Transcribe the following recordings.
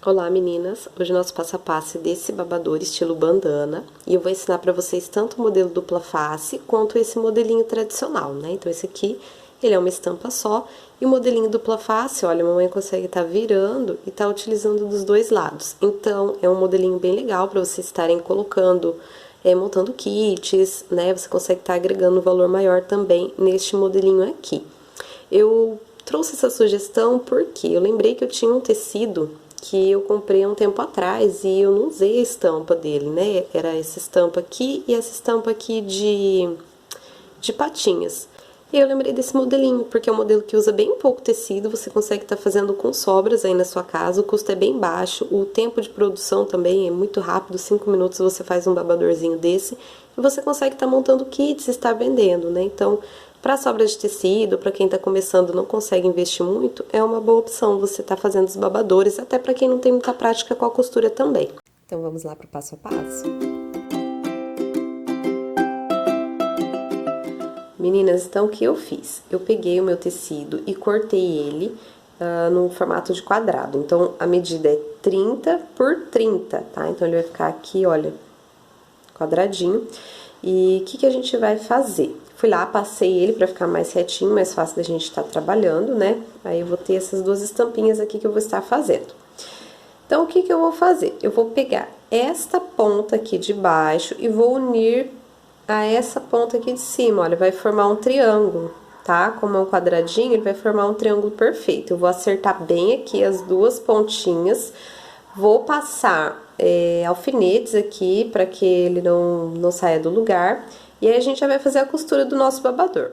Olá meninas, hoje nosso passo a passo é desse babador estilo bandana e eu vou ensinar para vocês tanto o modelo dupla face quanto esse modelinho tradicional, né? Então esse aqui, ele é uma estampa só e o modelinho dupla face, olha, a mamãe consegue estar virando e tá utilizando dos dois lados. Então é um modelinho bem legal para vocês estarem colocando, montando kits, né? Você consegue estar agregando um valor maior também neste modelinho aqui. Eu trouxe essa sugestão porque eu lembrei que eu tinha um tecido que eu comprei há um tempo atrás e eu não usei a estampa dele, né? Era essa estampa aqui e essa estampa aqui de patinhas. E eu lembrei desse modelinho, porque é um modelo que usa bem pouco tecido, você consegue estar fazendo com sobras aí na sua casa, o custo é bem baixo, o tempo de produção também é muito rápido, 5 minutos você faz um babadorzinho desse, e você consegue estar montando kits e estar vendendo, né? Então, para sobras de tecido, para quem está começando e não consegue investir muito, é uma boa opção você estar fazendo os babadores, até para quem não tem muita prática com a costura também. Então vamos lá para o passo a passo? Meninas, então o que eu fiz? Eu peguei o meu tecido e cortei ele no formato de quadrado. Então a medida é 30 por 30, tá? Então ele vai ficar aqui, olha, quadradinho. E o que a gente vai fazer? Fui lá, passei ele pra ficar mais retinho, mais fácil da gente estar trabalhando, né? Aí eu vou ter essas duas estampinhas aqui que eu vou estar fazendo. Então, o que eu vou fazer? Eu vou pegar esta ponta aqui de baixo e vou unir a essa ponta aqui de cima, olha, vai formar um triângulo, tá? Como é um quadradinho, ele vai formar um triângulo perfeito. Eu vou acertar bem aqui as duas pontinhas, vou passar alfinetes aqui para que ele não saia do lugar. E aí a gente já vai fazer a costura do nosso babador.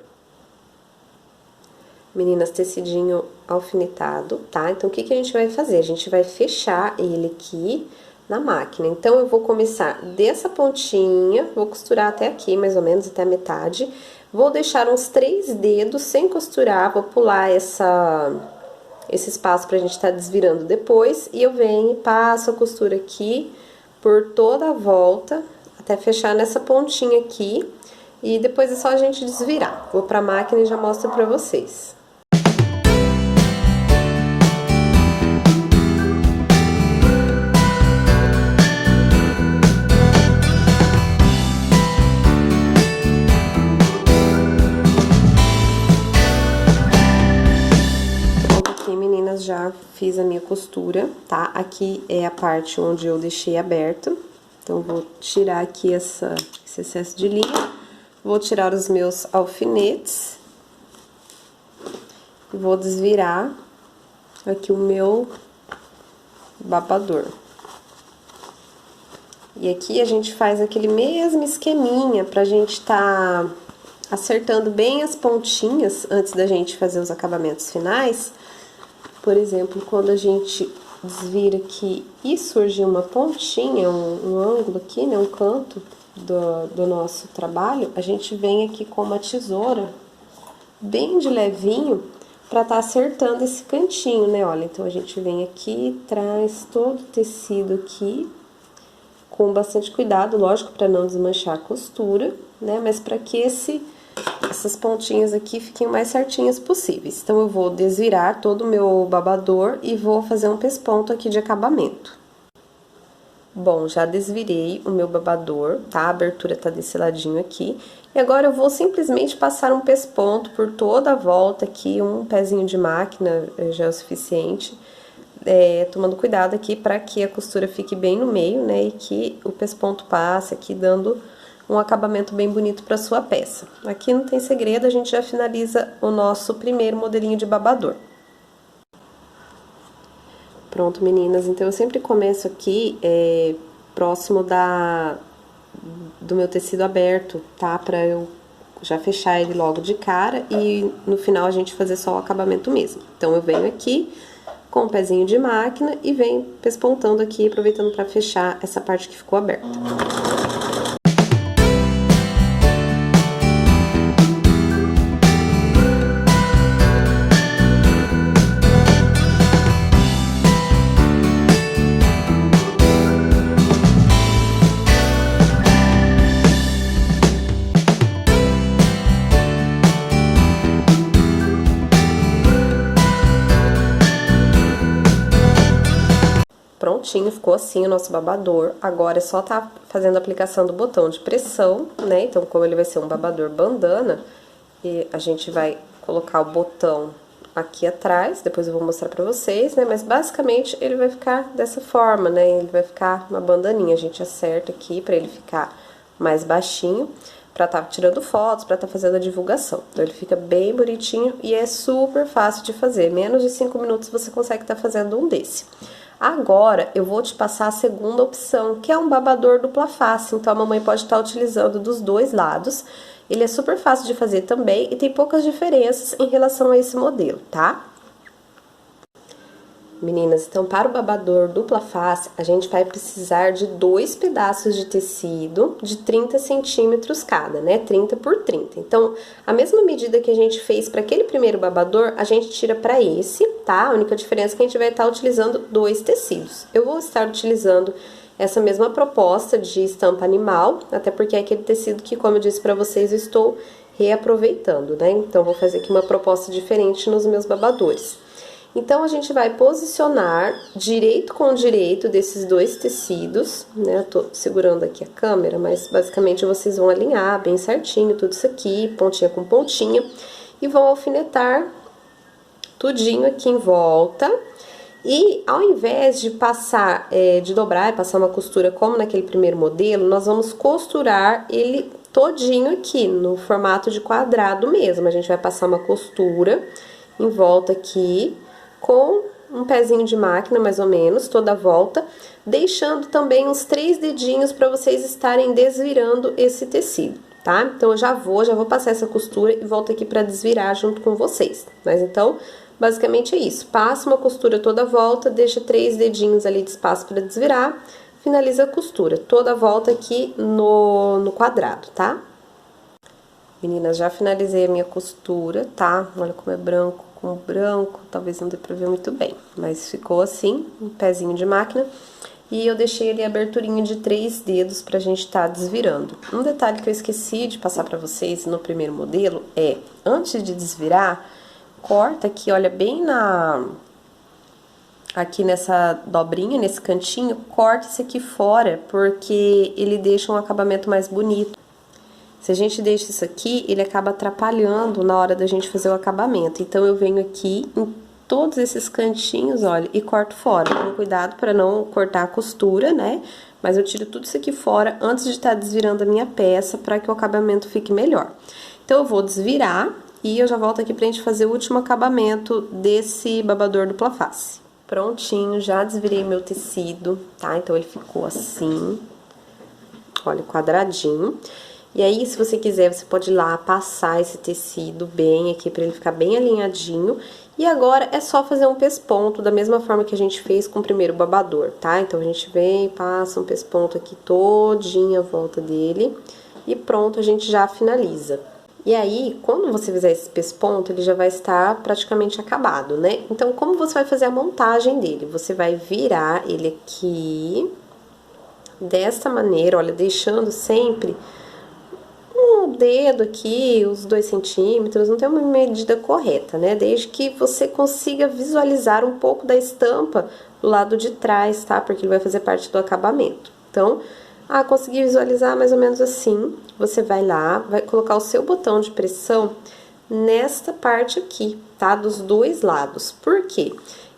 Meninas, tecidinho alfinetado, tá? Então, o que a gente vai fazer? A gente vai fechar ele aqui na máquina. Então, eu vou começar dessa pontinha, vou costurar até aqui, mais ou menos, até a metade. Vou deixar uns 3 dedos sem costurar, vou pular esse espaço pra gente estar desvirando depois. E eu venho e passo a costura aqui por toda a volta, até fechar nessa pontinha aqui, e depois é só a gente desvirar. Vou pra máquina e já mostro pra vocês. Pronto, aqui, meninas, já fiz a minha costura, tá? Aqui é a parte onde eu deixei aberto. Então, vou tirar aqui esse excesso de linha, vou tirar os meus alfinetes e vou desvirar aqui o meu babador. E aqui a gente faz aquele mesmo esqueminha pra gente tá acertando bem as pontinhas antes da gente fazer os acabamentos finais. Por exemplo, quando a gente desvira aqui e surge uma pontinha, um ângulo aqui, né, um canto do nosso trabalho, a gente vem aqui com uma tesoura bem de levinho para tá acertando esse cantinho, né, olha, então a gente vem aqui, traz todo o tecido aqui com bastante cuidado, lógico, para não desmanchar a costura, né, mas para que essas pontinhas aqui fiquem o mais certinhas possíveis. Então, eu vou desvirar todo o meu babador e vou fazer um pesponto aqui de acabamento. Bom, já desvirei o meu babador, tá? A abertura tá desse ladinho aqui. E agora eu vou simplesmente passar um pesponto por toda a volta aqui, um pezinho de máquina já é o suficiente. Tomando cuidado aqui para que a costura fique bem no meio, né? E que o pesponto passe aqui, dando um acabamento bem bonito para sua peça. Aqui não tem segredo, a gente já finaliza o nosso primeiro modelinho de babador. Pronto, meninas, então eu sempre começo aqui próximo do meu tecido aberto, tá? Pra eu já fechar ele logo de cara e no final a gente fazer só o acabamento mesmo. Então eu venho aqui com o pezinho de máquina e venho pespontando aqui, aproveitando para fechar essa parte que ficou aberta. prontinho, ficou assim o nosso babador. Agora é só tá fazendo a aplicação do botão de pressão, né? Então, como ele vai ser um babador bandana, e a gente vai colocar o botão aqui atrás, depois eu vou mostrar pra vocês, né? Mas basicamente ele vai ficar dessa forma, né? Ele vai ficar uma bandaninha, a gente acerta aqui pra ele ficar mais baixinho, pra tá tirando fotos, pra tá fazendo a divulgação. Então ele fica bem bonitinho e é super fácil de fazer, menos de 5 minutos você consegue estar fazendo um desse. Agora eu vou te passar a segunda opção, que é um babador dupla face, então a mamãe pode estar utilizando dos dois lados. Ele é super fácil de fazer também e tem poucas diferenças em relação a esse modelo, tá? Meninas, então para o babador dupla face, a gente vai precisar de 2 pedaços de tecido de 30 centímetros cada, né? 30 por 30. Então, a mesma medida que a gente fez para aquele primeiro babador, a gente tira para esse, tá? A única diferença é que a gente vai estar utilizando 2 tecidos. Eu vou estar utilizando essa mesma proposta de estampa animal, até porque é aquele tecido que, como eu disse para vocês, eu estou reaproveitando, né? Então, vou fazer aqui uma proposta diferente nos meus babadores. Então, a gente vai posicionar direito com direito desses 2 tecidos, né? Eu tô segurando aqui a câmera, mas basicamente vocês vão alinhar bem certinho tudo isso aqui, pontinha com pontinha, e vão alfinetar tudinho aqui em volta. E ao invés de passar, de dobrar e passar uma costura como naquele primeiro modelo, nós vamos costurar ele todinho aqui, no formato de quadrado mesmo. A gente vai passar uma costura em volta aqui, com um pezinho de máquina, mais ou menos, toda a volta, deixando também uns 3 dedinhos para vocês estarem desvirando esse tecido, tá? Então, eu já vou passar essa costura e volto aqui para desvirar junto com vocês. Mas, então, basicamente é isso. Passa uma costura toda a volta, deixa 3 dedinhos ali de espaço para desvirar, finaliza a costura, toda a volta aqui no quadrado, tá? Meninas, já finalizei a minha costura, tá? Olha como é branco com branco, talvez não dê pra ver muito bem, mas ficou assim, um pezinho de máquina. E eu deixei ali a aberturinha de 3 dedos pra gente tá desvirando. Um detalhe que eu esqueci de passar pra vocês no primeiro modelo é, antes de desvirar, corta aqui, olha, bem aqui nessa dobrinha, nesse cantinho, corta isso aqui fora, porque ele deixa um acabamento mais bonito. Se a gente deixa isso aqui, ele acaba atrapalhando na hora da gente fazer o acabamento. Então, eu venho aqui em todos esses cantinhos, olha, e corto fora. Com cuidado para não cortar a costura, né? Mas eu tiro tudo isso aqui fora antes de estar desvirando a minha peça para que o acabamento fique melhor. Então, eu vou desvirar e eu já volto aqui pra gente fazer o último acabamento desse babador dupla face. Prontinho, já desvirei meu tecido, tá? Então, ele ficou assim, olha, quadradinho. E aí, se você quiser, você pode ir lá passar esse tecido bem aqui, pra ele ficar bem alinhadinho. E agora, é só fazer um pesponto, da mesma forma que a gente fez com o primeiro babador, tá? Então, a gente vem, passa um pesponto aqui todinho à volta dele. E pronto, a gente já finaliza. E aí, quando você fizer esse pesponto, ele já vai estar praticamente acabado, né? Então, como você vai fazer a montagem dele? Você vai virar ele aqui, dessa maneira, olha, deixando sempre um dedo aqui, os 2 centímetros, não tem uma medida correta, né? Desde que você consiga visualizar um pouco da estampa do lado de trás, tá? Porque ele vai fazer parte do acabamento. Então, conseguir visualizar mais ou menos assim, você vai lá, vai colocar o seu botão de pressão nesta parte aqui, tá? Dos 2 lados. Por quê?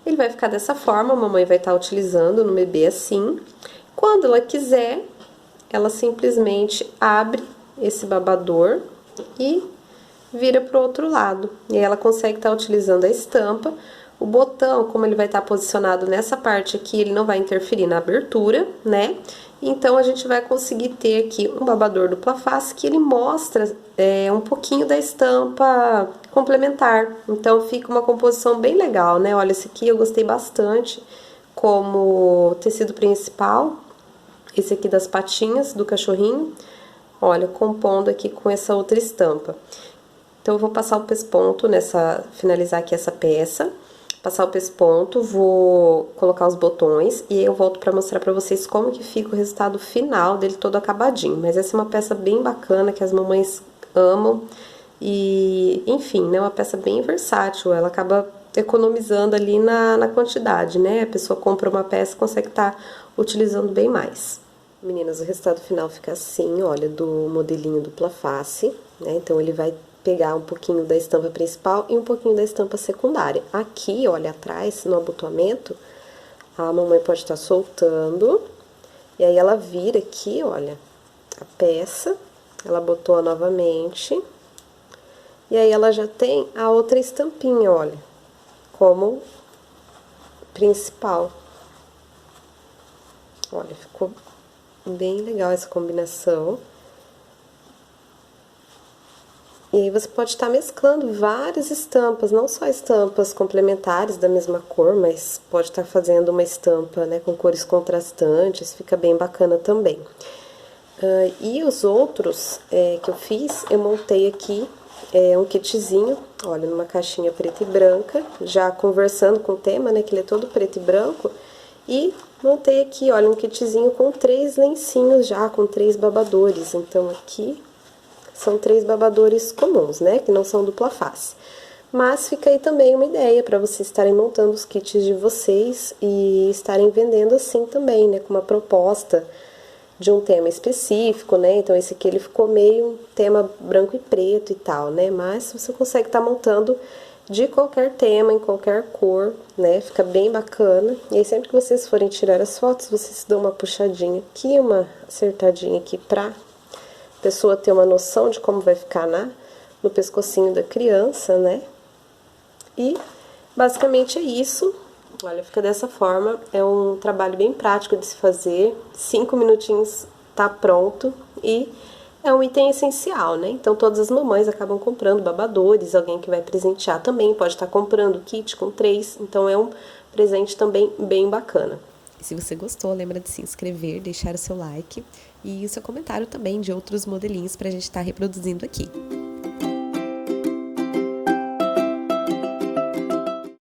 Ele vai ficar dessa forma, a mamãe vai estar utilizando no bebê assim. Quando ela quiser, ela simplesmente abre esse babador e vira pro outro lado. E aí ela consegue estar utilizando a estampa. O botão, como ele vai estar posicionado nessa parte aqui, ele não vai interferir na abertura, né? Então, a gente vai conseguir ter aqui um babador dupla face que ele mostra um pouquinho da estampa complementar. Então, fica uma composição bem legal, né? Olha, esse aqui eu gostei bastante como tecido principal. Esse aqui das patinhas do cachorrinho. Olha, compondo aqui com essa outra estampa. Então, eu vou passar o pesponto finalizar aqui essa peça. Passar o pesponto, vou colocar os botões e aí eu volto pra mostrar pra vocês como que fica o resultado final dele todo acabadinho. Mas essa é uma peça bem bacana que as mamães amam e, enfim, né, uma peça bem versátil. Ela acaba economizando ali na quantidade, né? A pessoa compra uma peça e consegue estar utilizando bem mais. Meninas, o resultado final fica assim, olha, do modelinho dupla face, né? Então, ele vai pegar um pouquinho da estampa principal e um pouquinho da estampa secundária. Aqui, olha, atrás, no abotoamento, a mamãe pode estar soltando, e aí ela vira aqui, olha, a peça, ela botou novamente, e aí ela já tem a outra estampinha, olha, como principal. Olha, ficou bem legal essa combinação. E aí você pode estar mesclando várias estampas, não só estampas complementares da mesma cor, mas pode estar fazendo uma estampa, né, com cores contrastantes, fica bem bacana também. E os outros que eu fiz, eu montei aqui um kitzinho, olha, numa caixinha preta e branca, já conversando com o tema, né, que ele é todo preto e branco, e montei aqui, olha, um kitzinho com 3 lencinhos já, com 3 babadores. Então, aqui são 3 babadores comuns, né, que não são dupla face. Mas fica aí também uma ideia para vocês estarem montando os kits de vocês e estarem vendendo assim também, né, com uma proposta de um tema específico, né? Então, esse aqui ele ficou meio um tema branco e preto e tal, né? Mas você consegue estar montando de qualquer tema, em qualquer cor, né? Fica bem bacana. E aí, sempre que vocês forem tirar as fotos, vocês dão uma puxadinha aqui, uma acertadinha aqui pra pessoa ter uma noção de como vai ficar no pescocinho da criança, né? E basicamente é isso. Olha, fica dessa forma, é um trabalho bem prático de se fazer, 5 minutinhos tá pronto e é um item essencial, né? Então todas as mamães acabam comprando babadores, alguém que vai presentear também pode estar comprando kit com 3, então é um presente também bem bacana. E se você gostou, lembra de se inscrever, deixar o seu like e o seu comentário também de outros modelinhos pra gente estar reproduzindo aqui.